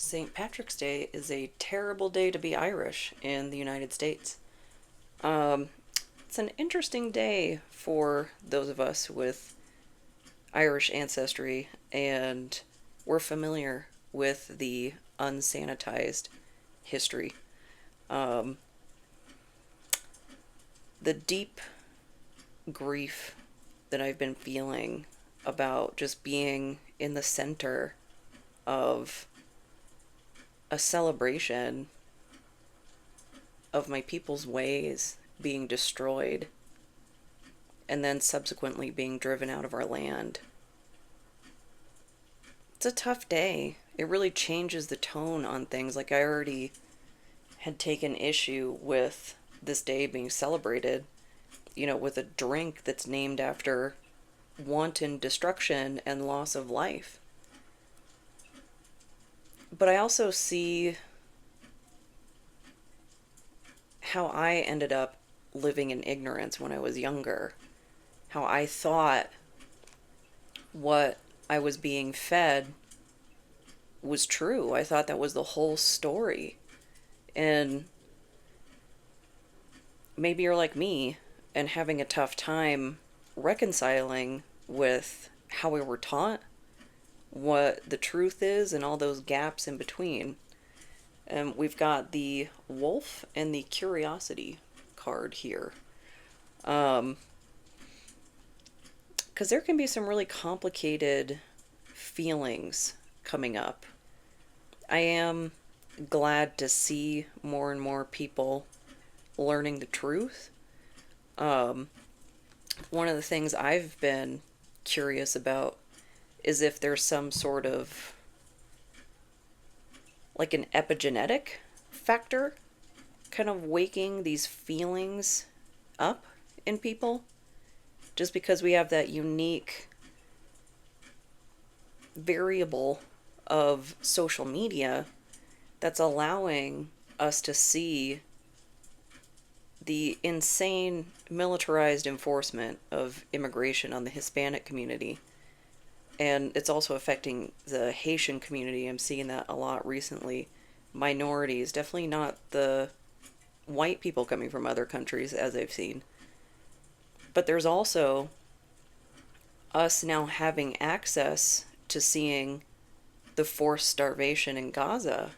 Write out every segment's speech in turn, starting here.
St. Patrick's Day is a terrible day to be Irish in the United States. Um, it's an interesting day for those of us with Irish ancestry, and we're familiar with the unsanitized history. Um, the deep grief that I've been feeling about just being in the center of a celebration of my people's ways being destroyed and then subsequently being driven out of our land. It's a tough day. It really changes the tone on things. Like, I already had taken issue with this day being celebrated, with a drink that's named after wanton destruction and loss of life. But I also see how I ended up living in ignorance when I was younger. How I thought what I was being fed was true. I thought that was the whole story. And maybe you're like me and having a tough time reconciling with how we were taught, what the truth is, and all those gaps in between. And we've got the wolf and the curiosity card here. Because there can be some really complicated feelings coming up. I am glad to see more and more people learning the truth. Um, One of the things I've been curious about is if there's some sort of like an epigenetic factor kind of waking these feelings up in people, just because we have that unique variable of social media that's allowing us to see the insane militarized enforcement of immigration on the Hispanic community. And it's also affecting the Haitian community. I'm seeing that a lot recently. Minorities, definitely not the white people coming from other countries, as I've seen. But there's also us now having access to seeing the forced starvation in Gaza,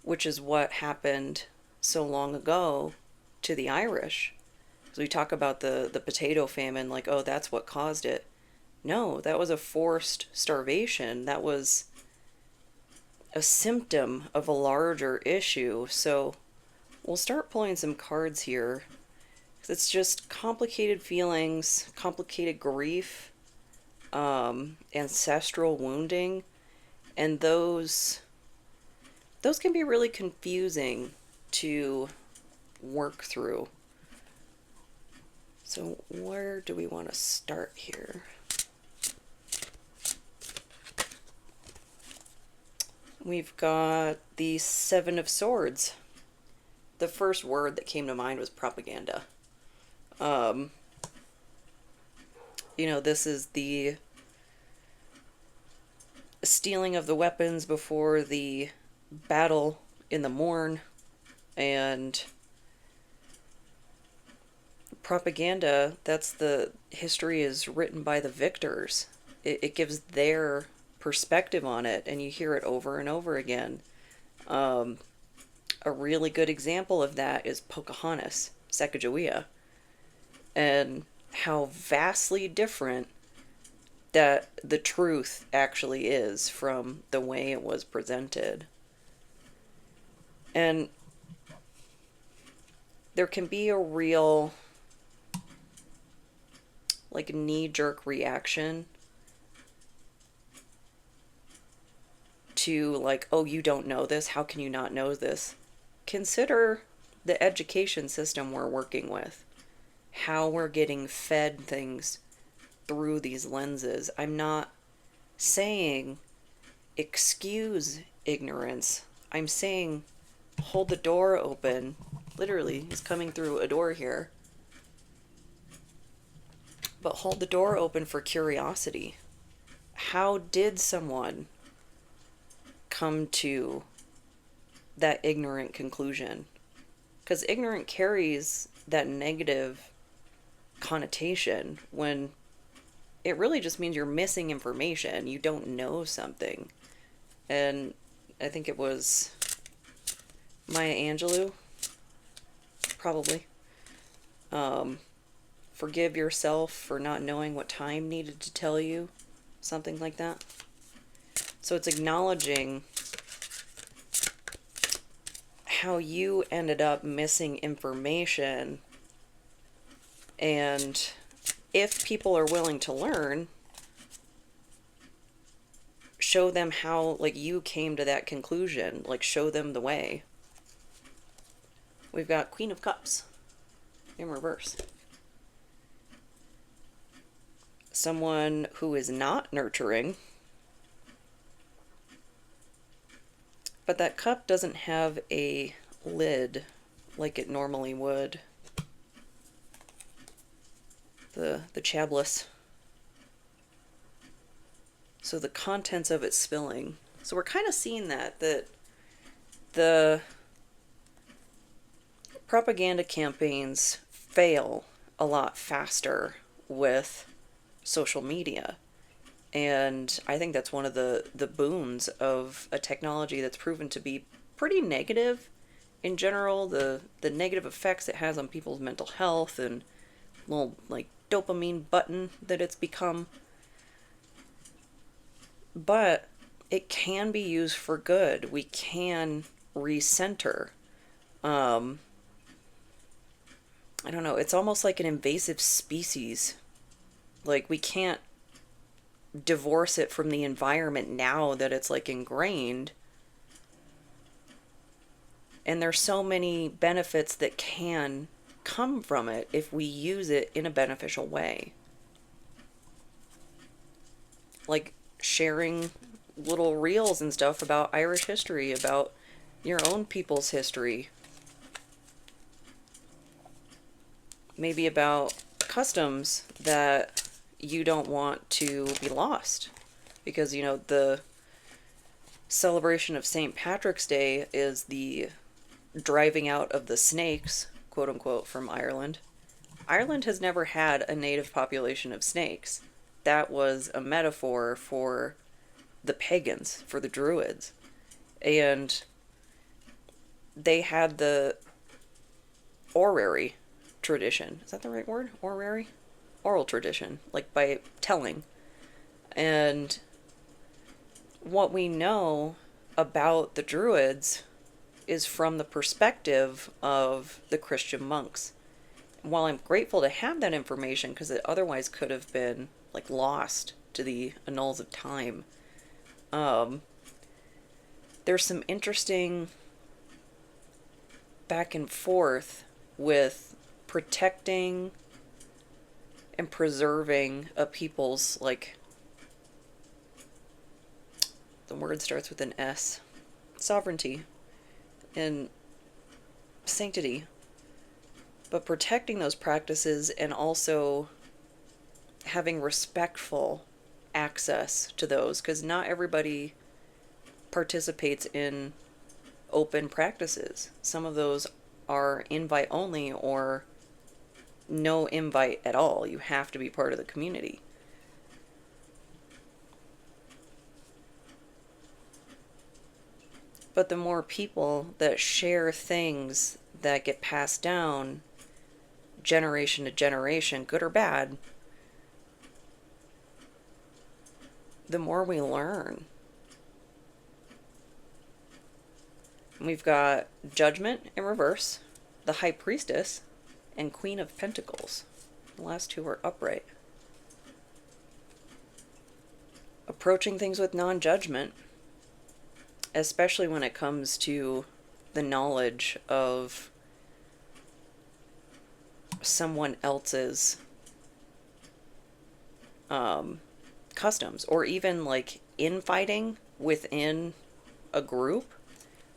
which is what happened so long ago to the Irish. So we talk about the potato famine, like, oh, that's what caused it. No, that was a forced starvation. That was a symptom of a larger issue. So we'll start pulling some cards here. It's just complicated feelings, complicated grief, ancestral wounding, and those can be really confusing to work through. So where do we want to start here? We've got the Seven of Swords. The first word that came to mind was propaganda. Um, this is the stealing of the weapons before the battle in the morn, and propaganda, that's the history is written by the victors. It gives their perspective on it, and you hear it over and over again. Um, a really good example of that is Pocahontas, Sacagawea, and how vastly different that the truth actually is from the way it was presented. And there can be a real like knee-jerk reaction to like, oh, you don't know this, how can you not know this? Consider the education system we're working with, how we're getting fed things through these lenses. I'm not saying excuse ignorance. I'm saying hold the door open. Literally, he's coming through a door here. But hold the door open for curiosity. How did someone come to that ignorant conclusion. Because ignorant carries that negative connotation when it really just means you're missing information. You don't know something. And I think it was Maya Angelou, probably. Forgive yourself for not knowing what time needed to tell you. Something like that. So it's acknowledging how you ended up missing information, and if people are willing to learn, show them how, like, you came to that conclusion. Like, show them the way. We've got Queen of Cups in reverse. Someone who is not nurturing, but that cup doesn't have a lid like it normally would. The chalice. So the contents of it spilling. So we're kind of seeing that the propaganda campaigns fail a lot faster with social media. And I think that's one of the boons of a technology that's proven to be pretty negative in general. The negative effects it has on people's mental health, and little, like, dopamine button that it's become. But it can be used for good. We can recenter. I don't know. It's almost like an invasive species. Like, we can't divorce it from the environment now that it's, like, ingrained. And there's so many benefits that can come from it if we use it in a beneficial way. Like sharing little reels and stuff about Irish history, about your own people's history. Maybe about customs that you don't want to be lost. Because, you know, the celebration of St. Patrick's Day is the driving out of the snakes, quote unquote, from Ireland. Ireland has never had a native population of snakes. That was a metaphor for the pagans, for the Druids. And they had the orary tradition. Is that the right word? Orary? Oral tradition, like by telling. And what we know about the Druids is from the perspective of the Christian monks. While I'm grateful to have that information, because it otherwise could have been, like, lost to the annals of time, there's some interesting back and forth with protecting and preserving a people's, like, the word starts with an S, sovereignty and sanctity, but protecting those practices and also having respectful access to those, because not everybody participates in open practices. Some of those are invite only or no invite at all. You have to be part of the community. But the more people that share things that get passed down generation to generation, good or bad, the more we learn. We've got Judgment in reverse, the High Priestess, and Queen of Pentacles. The last two are upright. Approaching things with non-judgment, especially when it comes to the knowledge of someone else's customs, or even, like, infighting within a group,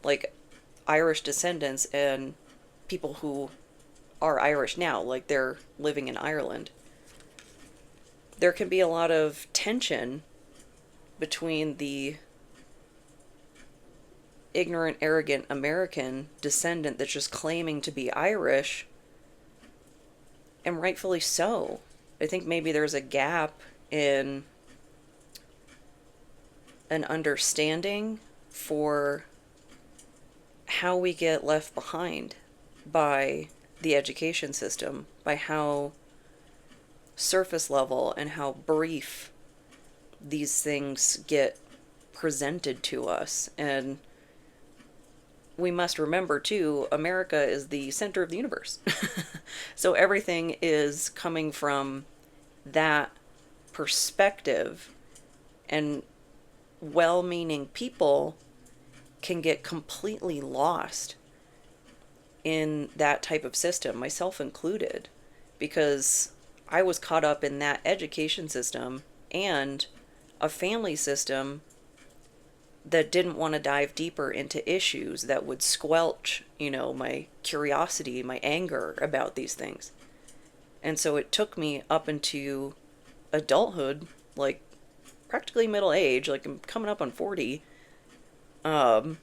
like Irish descendants and people who are Irish now, like they're living in Ireland. There can be a lot of tension between the ignorant, arrogant American descendant that's just claiming to be Irish, and rightfully so. I think maybe there's a gap in an understanding for how we get left behind by the education system, by how surface level and how brief these things get presented to us. And we must remember too, America is the center of the universe. So everything is coming from that perspective, and well-meaning people can get completely lost in that type of system, myself included, because I was caught up in that education system and a family system that didn't want to dive deeper into issues that would squelch, my curiosity, my anger about these things. And so it took me up into adulthood, like practically middle age, like I'm coming up on 40, to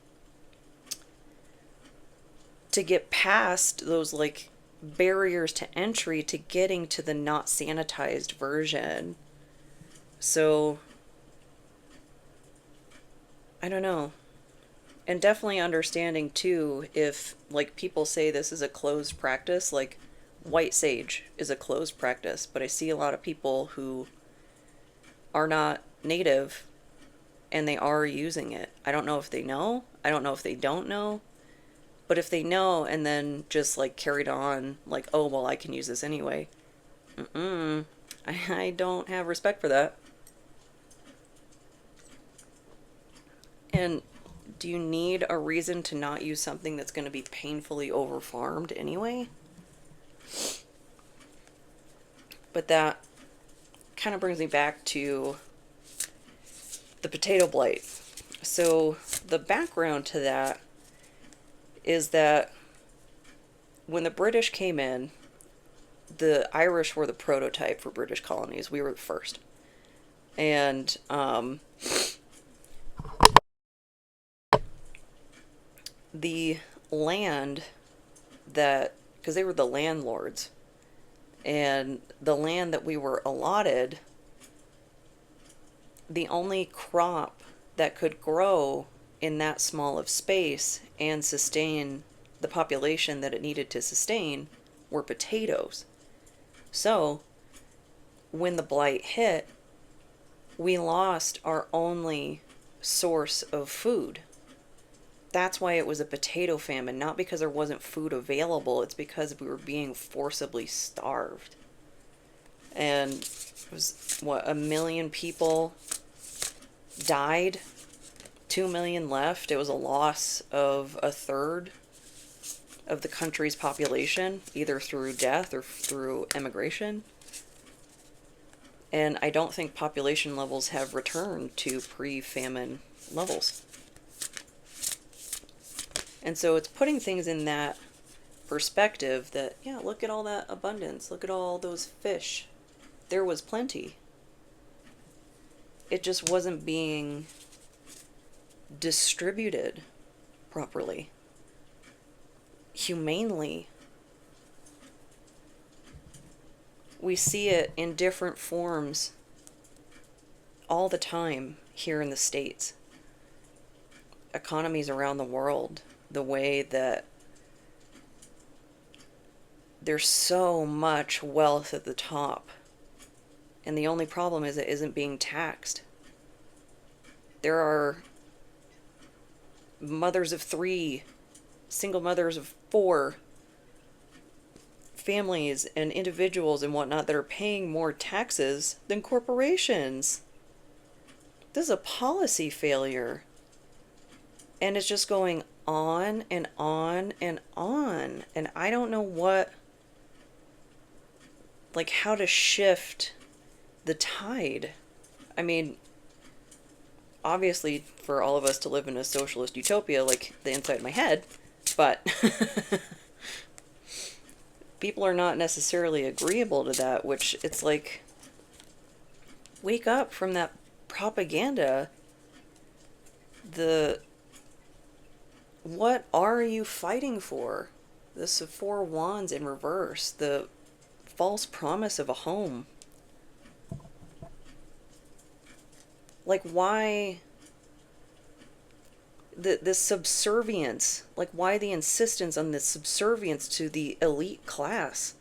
get past those like barriers to entry to getting to the not sanitized version. So I don't know. And definitely understanding too, if like people say this is a closed practice, like white sage is a closed practice, but I see a lot of people who are not native and they are using it. I don't know if they know. I don't know if they don't know. But if they know and then just like carried on, like, oh, well, I can use this anyway. I don't have respect for that. And do you need a reason to not use something that's going to be painfully over-farmed anyway? But that kind of brings me back to the potato blight. So the background to that is that when the British came in, the Irish were the prototype for British colonies. We were the first. And the land that, because they were the landlords, and the land that we were allotted, the only crop that could grow in that small of space and sustain the population that it needed to sustain were potatoes. So when the blight hit, we lost our only source of food. That's why it was a potato famine, not because there wasn't food available. It's because we were being forcibly starved. And it was, 1 million people died, 2 million left. It was a loss of a third of the country's population, either through death or through immigration. And I don't think population levels have returned to pre-famine levels. And so it's putting things in that perspective that, yeah, look at all that abundance. Look at all those fish. There was plenty. It just wasn't being distributed properly, humanely. We see it in different forms all the time here in the States. Economies around the world, the way that there's so much wealth at the top, and the only problem is it isn't being taxed. There are mothers of 3, single mothers of 4, families and individuals and whatnot that are paying more taxes than corporations. This is a policy failure. And it's just going on and on and on. And I don't know how to shift the tide. I mean, obviously for all of us to live in a socialist utopia, like the inside of my head, but people are not necessarily agreeable to that, which it's like, wake up from that propaganda. The What are you fighting for? This Four Wands in reverse, the false promise of a home. Like, why the subservience? Like, why the insistence on this subservience to the elite class?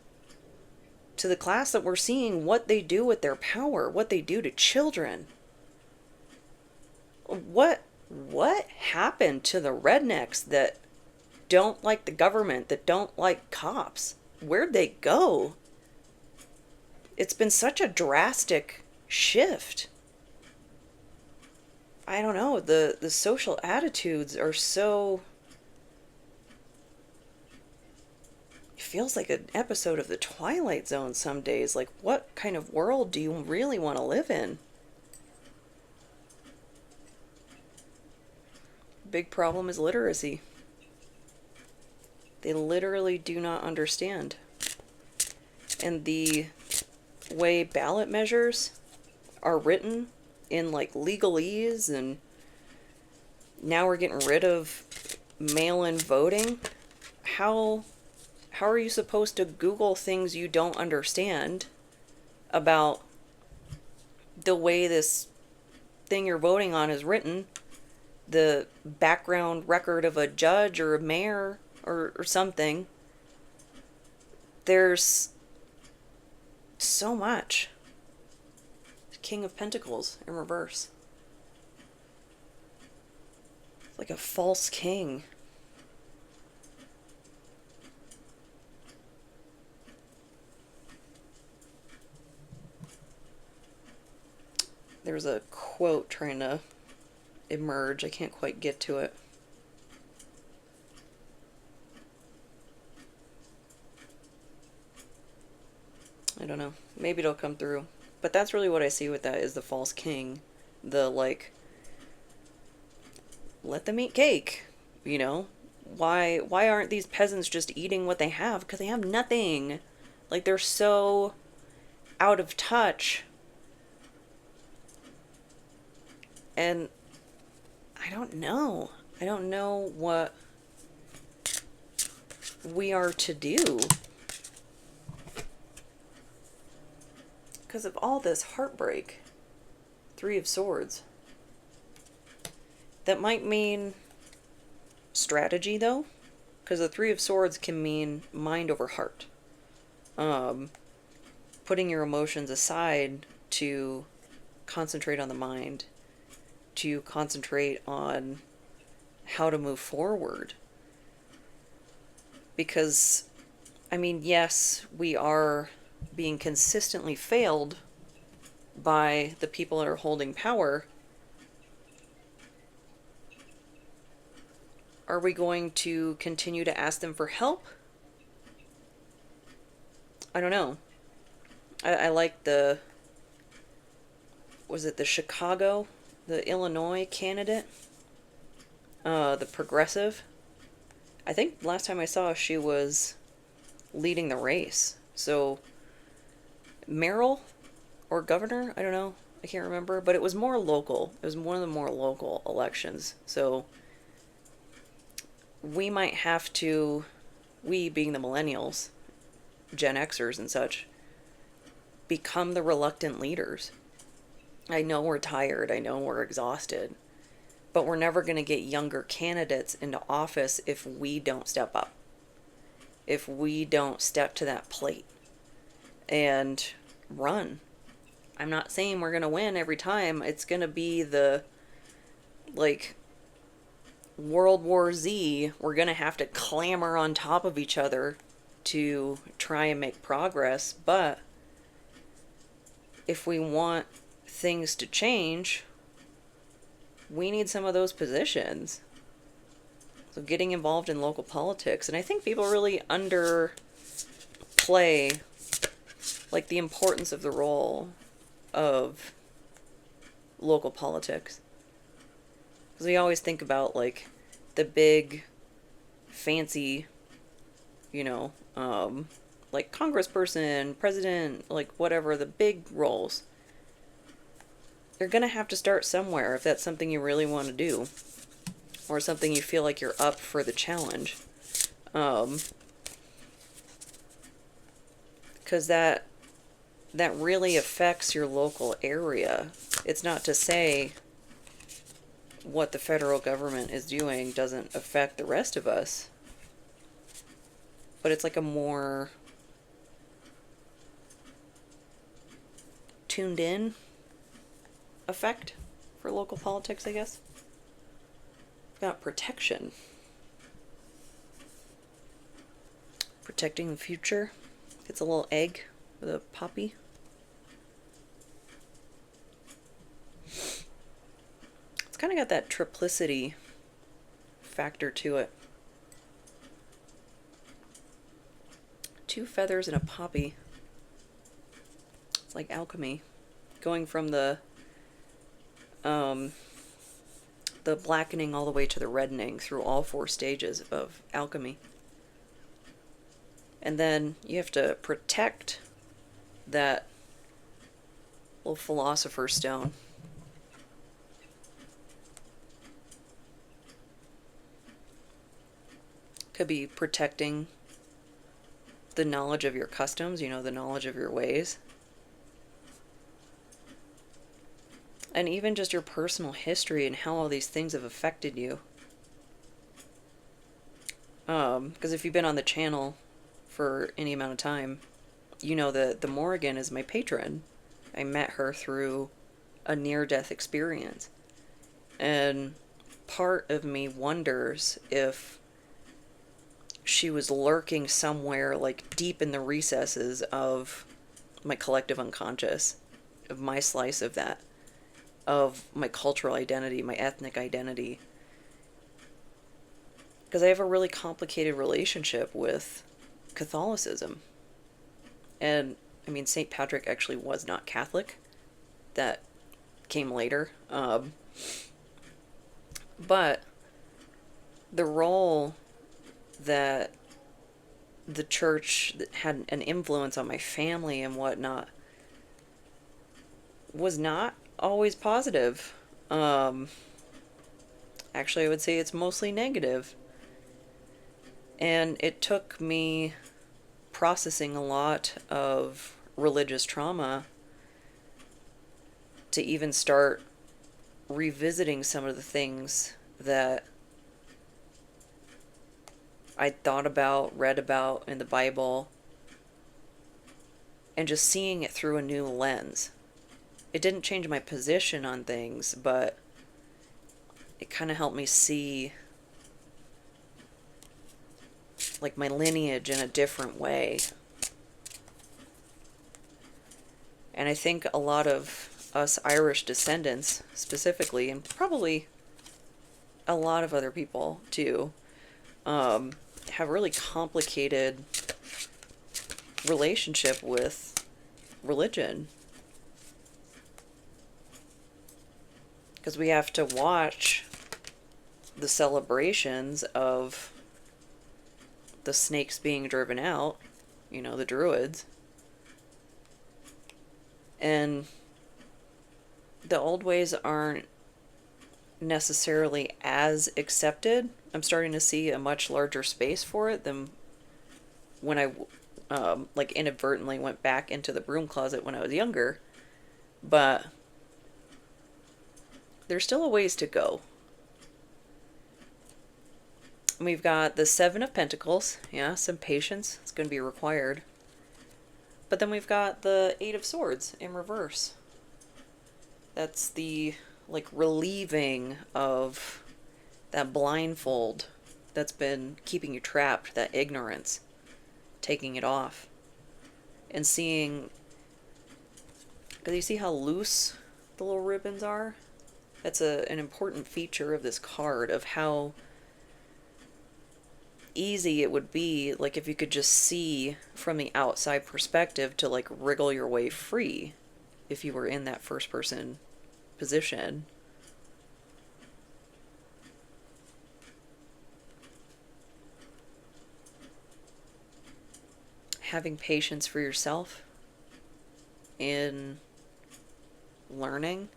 To the class that we're seeing what they do with their power, what they do to children. What happened to the rednecks that don't like the government, that don't like cops? Where'd they go? It's been such a drastic shift. I don't know, the social attitudes are so... It feels like an episode of The Twilight Zone some days. Like, what kind of world do you really want to live in? Big problem is literacy. They literally do not understand. And the way ballot measures are written in like legalese, and now we're getting rid of mail-in voting. How are you supposed to Google things you don't understand about the way this thing you're voting on is written, the background record of a judge or a mayor or something? There's so much. King of Pentacles in reverse. It's like a false king. There's a quote trying to emerge. I can't quite get to it. I don't know. Maybe it'll come through. But that's really what I see with that, is the false king. The, like, let them eat cake, you know? Why aren't these peasants just eating what they have? Because they have nothing. Like, they're so out of touch. And I don't know. I don't know what we are to do. Because of all this heartbreak. Three of Swords. That might mean strategy, though. Because the Three of Swords can mean mind over heart. Putting your emotions aside to concentrate on the mind. To concentrate on how to move forward. Because, I mean, yes, we are being consistently failed by the people that are holding power. Are we going to continue to ask them for help? I don't know. I like the... Was it the Chicago? The Illinois candidate? The progressive? I think last time I saw she was leading the race. So, mayoral or governor? I don't know. I can't remember. But it was more local. It was one of the more local elections. So, we might have to, we being the millennials, Gen Xers and such, become the reluctant leaders. I know we're tired. I know we're exhausted. But we're never going to get younger candidates into office if we don't step up. If we don't step to that plate and run. I'm not saying we're going to win every time. It's going to be the, like, World War Z. We're going to have to clamber on top of each other to try and make progress. But if we want things to change, we need some of those positions. So getting involved in local politics. And I think people really underplay, like, the importance of the role of local politics. Because we always think about, like, the big, fancy, you know, like congressperson, president, like whatever, the big roles. You're going to have to start somewhere if that's something you really want to do. or something you feel like you're up for the challenge. Because that really affects your local area. It's not to say what the federal government is doing doesn't affect the rest of us, but it's like a more tuned in effect for local politics, I guess. We've got protection. Protecting the future. It's a little egg with a poppy. It's kind of got that triplicity factor to it. 2 feathers and a poppy. It's like alchemy. Going from the blackening all the way to the reddening through all 4 stages of alchemy. And then you have to protect that little philosopher's stone. Could be protecting the knowledge of your customs, the knowledge of your ways. And even just your personal history and how all these things have affected you. Because if you've been on the channel for any amount of time, you know that the Morrígan is my patron. I met her through a near-death experience. And part of me wonders if she was lurking somewhere like deep in the recesses of my collective unconscious, of my slice of that, of my cultural identity, my ethnic identity. Because I have a really complicated relationship with Catholicism. And, I mean, St. Patrick actually was not Catholic. That came later. But the role that the church that had an influence on my family and whatnot was not always positive. Actually, I would say it's mostly negative. And it took me processing a lot of religious trauma to even start revisiting some of the things that I thought about, read about in the Bible, and just seeing it through a new lens. It didn't change my position on things, but it kind of helped me see like my lineage in a different way. And I think a lot of us Irish descendants specifically, and probably a lot of other people too, have a really complicated relationship with religion. Because we have to watch the celebrations of the snakes being driven out, the druids. And the old ways aren't necessarily as accepted. I'm starting to see a much larger space for it than when I inadvertently went back into the broom closet when I was younger. But there's still a ways to go. We've got the 7 of Pentacles. Yeah, some patience. It's going to be required. But then we've got the 8 of Swords in reverse. That's the, relieving of that blindfold that's been keeping you trapped, that ignorance. Taking it off. And seeing... Because you see how loose the little ribbons are? That's an important feature of this card, of how easy it would be, if you could just see from the outside perspective to, wriggle your way free if you were in that first person position. Having patience for yourself in learning.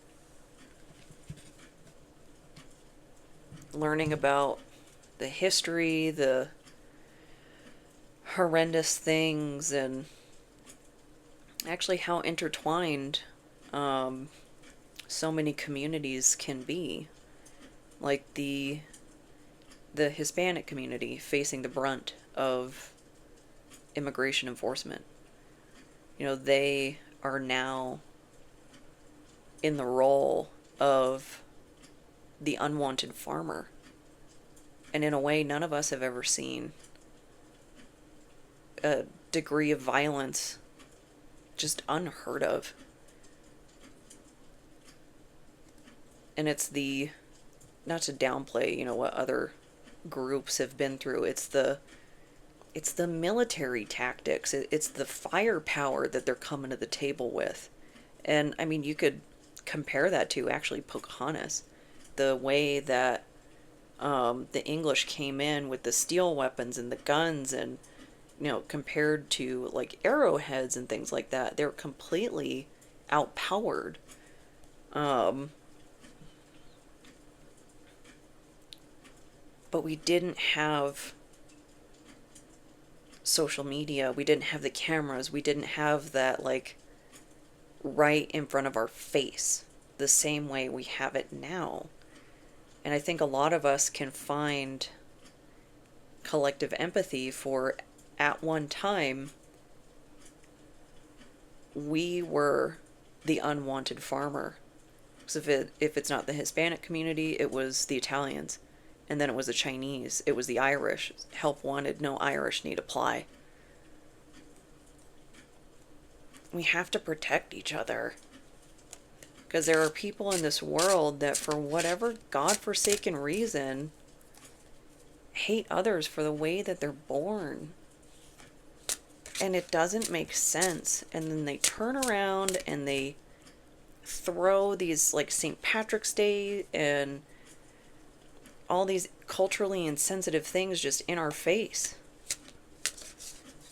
learning about the history, the horrendous things, and actually how intertwined so many communities can be. Like the Hispanic community facing the brunt of immigration enforcement. You know, they are now in the role of the unwanted farmer. And in a way, none of us have ever seen a degree of violence just unheard of. And it's the, not to downplay, you know, what other groups have been through, it's the military tactics, it's the firepower that they're coming to the table with. And I mean, you could compare that to actually Pocahontas, the way that the English came in with the steel weapons and the guns, and you know, compared to like arrowheads and things like that, they're completely outpowered. But we didn't have social media, we didn't have the cameras, we didn't have that like right in front of our face the same way we have it now. And I think a lot of us can find collective empathy for, at one time, we were the unwanted farmer. So if it's not the Hispanic community, it was the Italians. And then it was the Chinese. It was the Irish. Help wanted, no Irish need apply. We have to protect each other. Because there are people in this world that, for whatever godforsaken reason, hate others for the way that they're born. And it doesn't make sense. And then they turn around and they throw these, like, St. Patrick's Day and all these culturally insensitive things just in our face.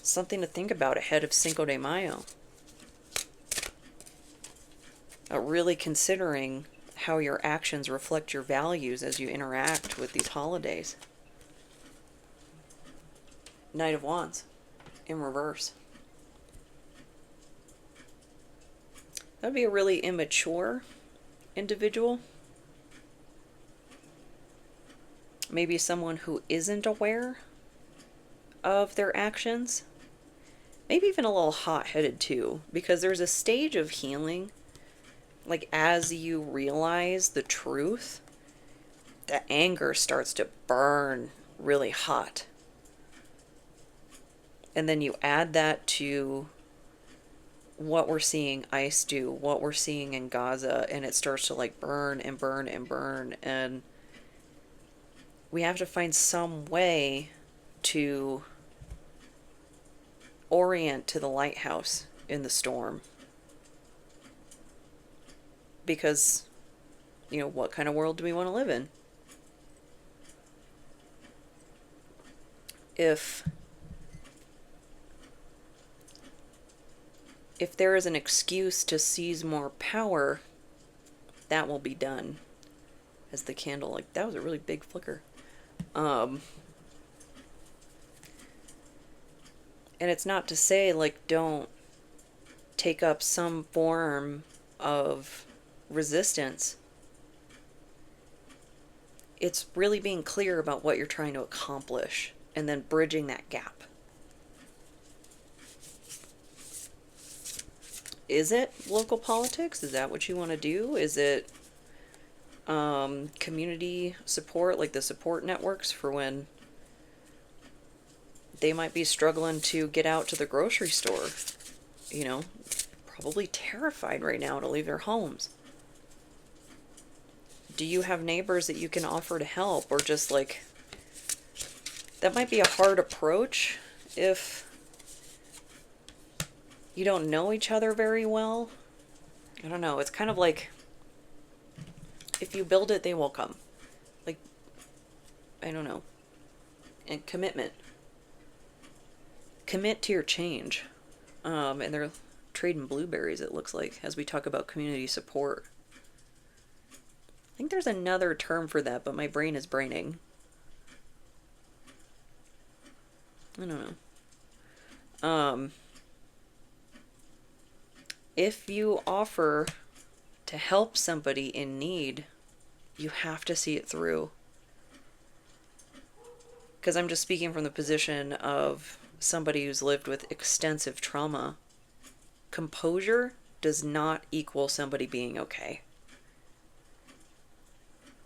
Something to think about ahead of Cinco de Mayo. Really considering how your actions reflect your values as you interact with these holidays. Knight of Wands in reverse. That'd be a really immature individual. Maybe someone who isn't aware of their actions. Maybe even a little hot-headed too, because there's a stage of healing, like as you realize the truth, the anger starts to burn really hot. And then you add that to what we're seeing ICE do, what we're seeing in Gaza, and it starts to like burn and burn and burn. And we have to find some way to orient to the lighthouse in the storm. Because, you know, what kind of world do we want to live in? If there is an excuse to seize more power, that will be done. As the candle, like, that was a really big flicker. And it's not to say, like, don't take up some form of resistance. It's really being clear about what you're trying to accomplish and then bridging that gap. Is it local politics? Is that what you want to do? Is it community support, like the support networks for when they might be struggling to get out to the grocery store? You know, probably terrified right now to leave their homes. Do you have neighbors that you can offer to help? Or just like, that might be a hard approach if you don't know each other very well. I don't know. It's kind of like, if you build it, they will come. Like, I don't know. And commitment. Commit to your change. And they're trading blueberries, it looks like, as we talk about community support. think there's another term for that, but my brain is braining. I don't know. If you offer to help somebody in need, you have to see it through. Because I'm just speaking from the position of somebody who's lived with extensive trauma. Composure does not equal somebody being okay.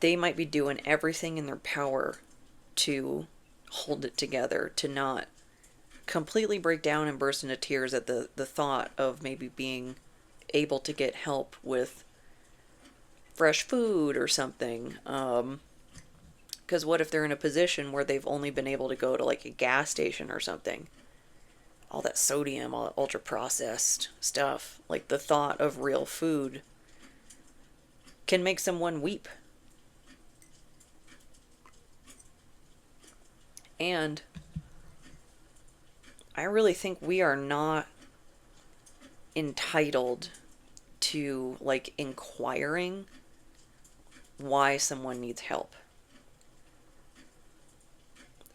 They might be doing everything in their power to hold it together, to not completely break down and burst into tears at the thought of maybe being able to get help with fresh food or something. Because what if they're in a position where they've only been able to go to like a gas station or something? All that sodium, all that ultra processed stuff, like the thought of real food can make someone weep. And I really think we are not entitled to like inquiring why someone needs help.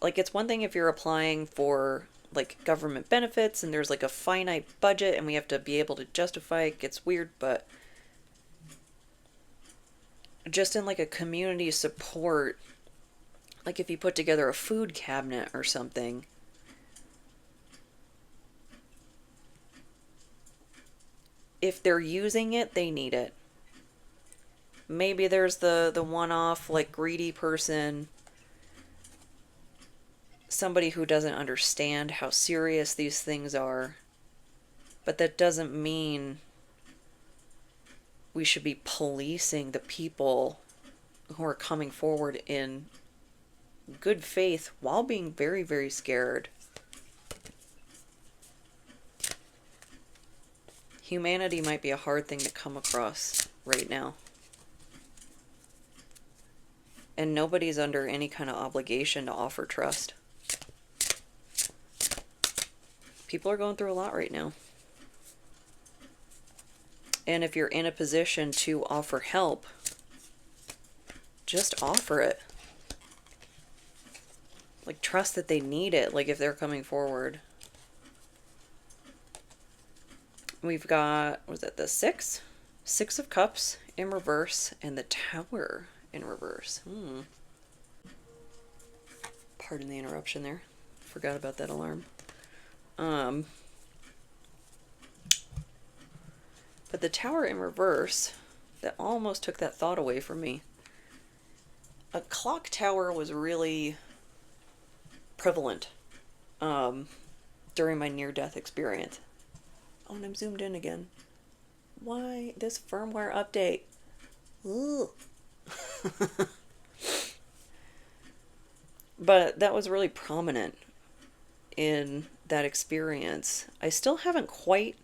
Like, it's one thing if you're applying for like government benefits and there's like a finite budget and we have to be able to justify it. Gets weird, but just in like a community support, like if you put together a food cabinet or something, if they're using it, they need it. Maybe there's the one-off like greedy person, somebody who doesn't understand how serious these things are, but that doesn't mean we should be policing the people who are coming forward in good faith while being very, very scared. Humanity might be a hard thing to come across right now. And nobody's under any kind of obligation to offer trust. People are going through a lot right now. And if you're in a position to offer help, just offer it. Like, trust that they need it, like if they're coming forward. We've got, was that the Six? Six of Cups in reverse and the Tower in reverse. Pardon the interruption there. Forgot about that alarm. But the Tower in reverse, that almost took that thought away from me. A clock tower was really prevalent during my near-death experience. Oh, and I'm zoomed in again. Why this firmware update? Ooh. But that was really prominent in that experience. I still haven't quite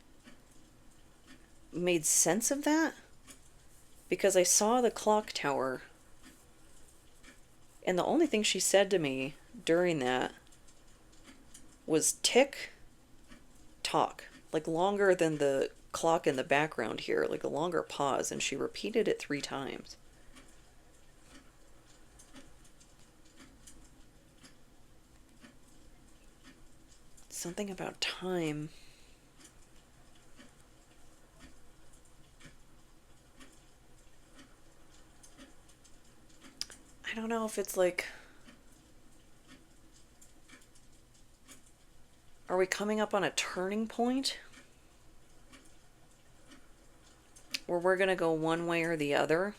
made sense of that, because I saw the clock tower, and the only thing she said to me during that was tick tock, like longer than the clock in the background here, like a longer pause, and she repeated it 3 times. Something about time. I don't know if it's like, are we coming up on a turning point where we're going to go one way or the other?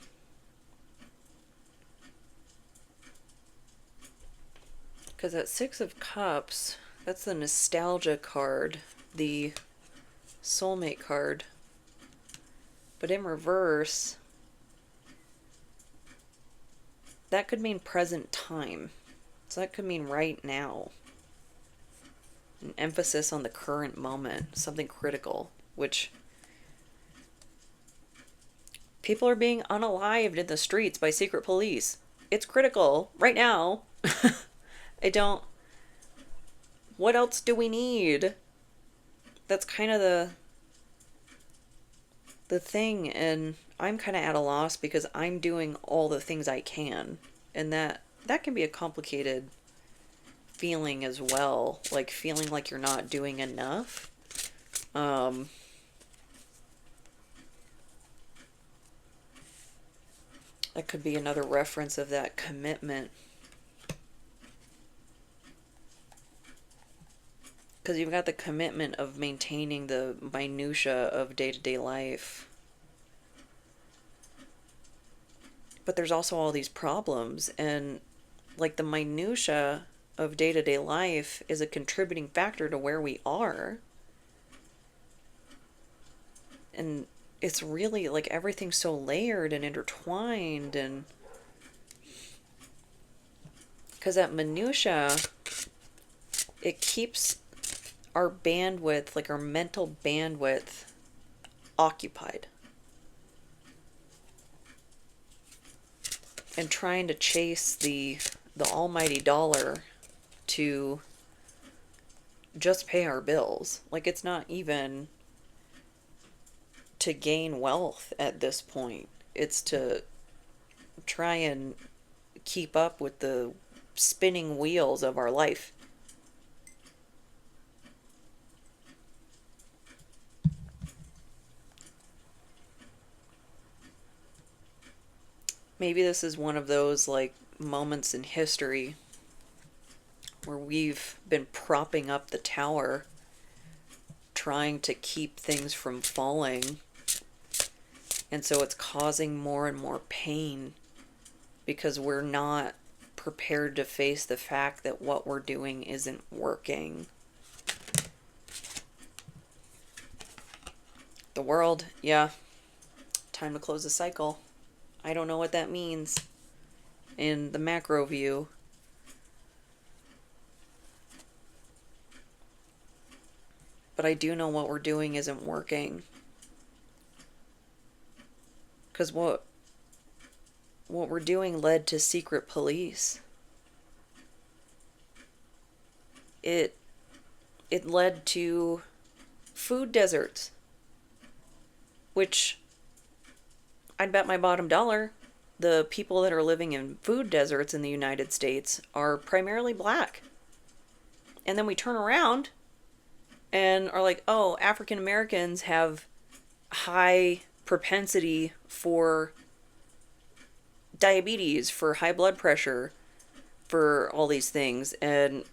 Because that Six of Cups, that's the nostalgia card, the soulmate card. But in reverse, that could mean present time. So that could mean right now. An emphasis on the current moment, something critical, which people are being unalived in the streets by secret police. It's critical right now. What else do we need? That's kind of the thing, and I'm kind of at a loss because I'm doing all the things I can, and that can be a complicated feeling as well, like feeling like you're not doing enough. Um, that could be another reference of that commitment. Because you've got the commitment of maintaining the minutia of day-to-day life. But there's also all these problems, and like the minutia of day-to-day life is a contributing factor to where we are. And it's really like everything's so layered and intertwined, and because that minutia, it keeps our bandwidth, like our mental bandwidth, occupied. And trying to chase the almighty dollar to just pay our bills. Like, it's not even to gain wealth at this point. It's to try and keep up with the spinning wheels of our life. Maybe this is one of those like moments in history where we've been propping up the tower, trying to keep things from falling. And so it's causing more and more pain because we're not prepared to face the fact that what we're doing isn't working. The world, yeah, time to close the cycle. I don't know what that means in the macro view. But I do know what we're doing isn't working. Because what we're doing led to secret police. It led to food deserts, which I'd bet my bottom dollar the people that are living in food deserts in the United States are primarily black. And then we turn around and are like, oh, African Americans have high propensity for diabetes, for high blood pressure, for all these things. And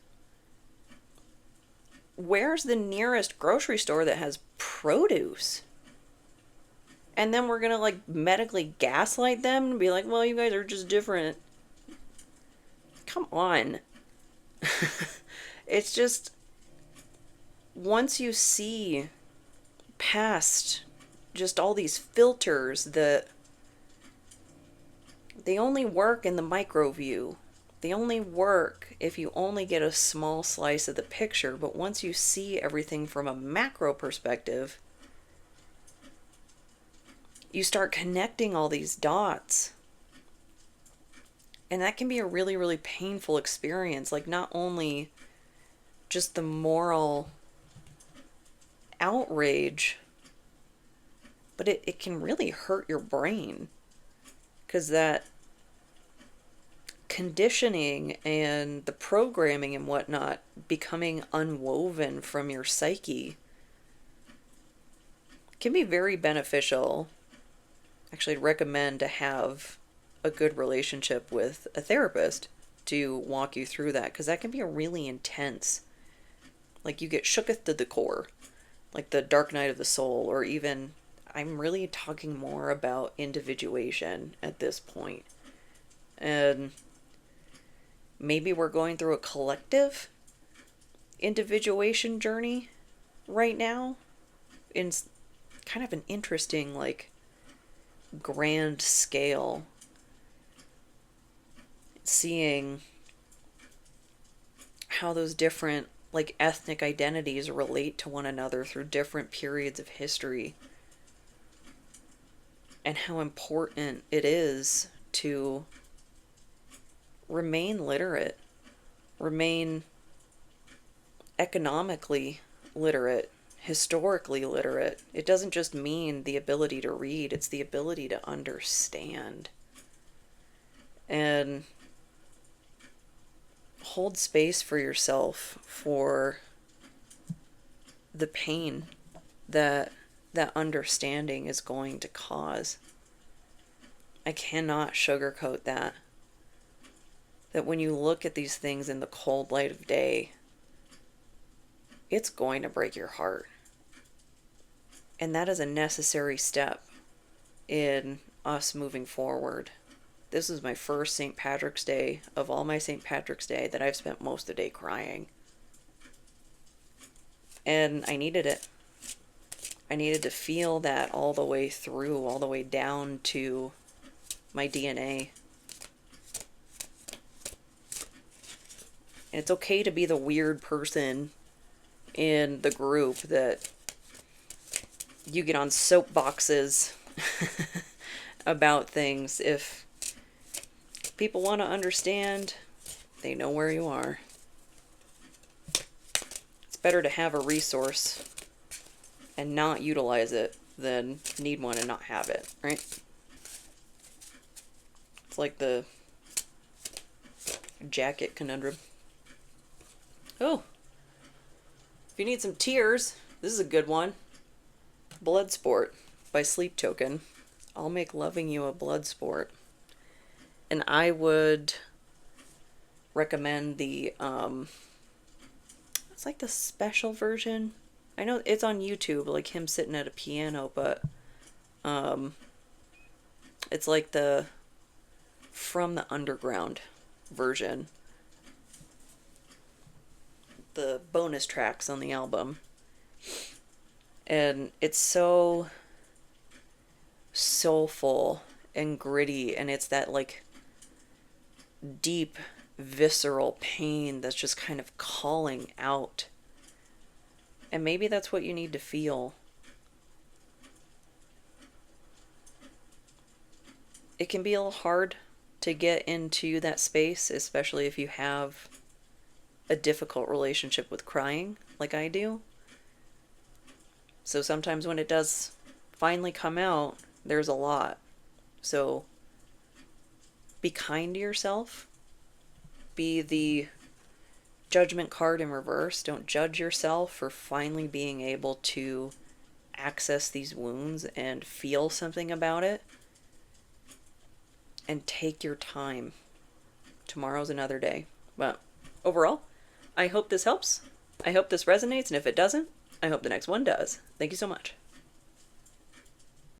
where's the nearest grocery store that has produce? And then we're gonna like medically gaslight them and be like, well, you guys are just different. Come on. It's just, once you see past just all these filters that they only work in the micro view. They only work if you only get a small slice of the picture. But once you see everything from a macro perspective, you start connecting all these dots. And that can be a really, really painful experience. Like, not only just the moral outrage, but it can really hurt your brain. Because that conditioning and the programming and whatnot becoming unwoven from your psyche can be very beneficial. Actually, I'd recommend to have a good relationship with a therapist to walk you through that, because that can be a really intense, like, you get shooketh to the core, like the dark night of the soul, or even, I'm really talking more about individuation at this point. And maybe we're going through a collective individuation journey right now in kind of an interesting, like, grand scale. Seeing how those different, like, ethnic identities relate to one another through different periods of history, and how important it is to remain literate, remain economically literate, historically literate. It doesn't just mean the ability to read, it's the ability to understand. And hold space for yourself for the pain that that understanding is going to cause. I cannot sugarcoat that. That when you look at these things in the cold light of day, it's going to break your heart. And that is a necessary step in us moving forward. This is my first St. Patrick's Day of all my St. Patrick's Day that I've spent most of the day crying. And I needed it. I needed to feel that all the way through, all the way down to my DNA. And it's okay to be the weird person in the group that you get on soapboxes about things. If people want to understand, they know where you are. It's better to have a resource and not utilize it than need one and not have it, right? It's like the jacket conundrum. Oh, if you need some tears, this is a good one. Bloodsport by Sleep Token. I'll make loving you a blood sport. And I would recommend the, it's like the special version. I know it's on YouTube, like him sitting at a piano, but, it's like the From the Underground version. The bonus tracks on the album. And it's so soulful and gritty, and it's that like deep visceral pain that's just kind of calling out. And maybe that's what you need to feel. It can be a little hard to get into that space, especially if you have a difficult relationship with crying, like I do. So sometimes when it does finally come out, there's a lot. So be kind to yourself. Be the judgment card in reverse. Don't judge yourself for finally being able to access these wounds and feel something about it. And take your time. Tomorrow's another day. But overall, I hope this helps. I hope this resonates, and if it doesn't, I hope the next one does. Thank you so much.